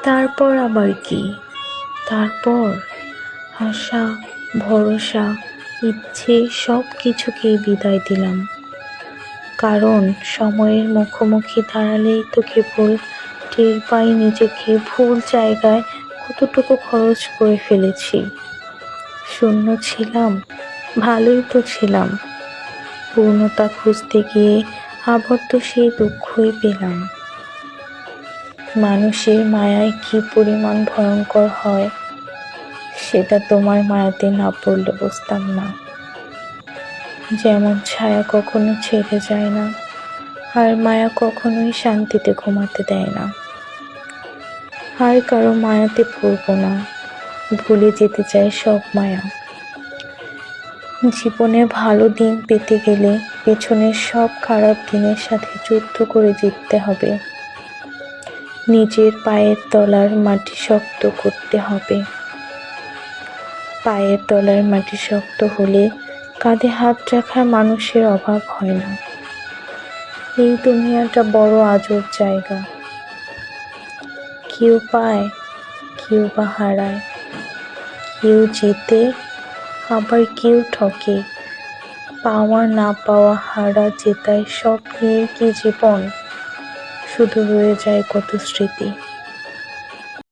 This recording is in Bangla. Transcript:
তারপর আবার কি? তারপর আশা, ভরসা, ইচ্ছে সব কিছুকেই বিদায় দিলাম। কারণ সময়ের মুখোমুখি দাঁড়ালেই তো কেবল টের পাই নিজেকে ভুল জায়গায় কতটুকু খরচ করে ফেলেছি। শূন্য ছিলাম, ভালোই তো ছিলাম। পূর্ণতা খুঁজতে গিয়ে আবার তো সেই দুঃখই পেলাম। মানুষের মায়ায় কি পরিমাণ ভয়ঙ্কর হয় সেটা তোমার মায়াতে না পড়লে বুঝতাম না। যেমন ছায়া কখনো ছেড়ে যায় না, আর মায়া কখনোই শান্তিতে ঘুমাতে দেয় না। আর কারো মায়াতে পড়বো না, ভুলে যেতে চাই সব মায়া। জীবনে ভালো দিন পেতে গেলে পেছনের সব খারাপ দিনের সাথে যুদ্ধ করে জিততে হবে। নিজের পায়ের তলার মাটি শক্ত করতে হবে। পায়ের তলার মাটি শক্ত হলে কাঁধে হাত রাখার মানুষের অভাব হয় না। এই দুনিয়াটা বড় আজব জায়গা। কেউ পায়, কেউ বা হারায়, কেউ জিতে, আবার কেউ ঠকে। পাওয়া না পাওয়া, হারা জেতায় সব নিয়ে কি জীবন? শুধু রয়ে যায় কত স্মৃতি।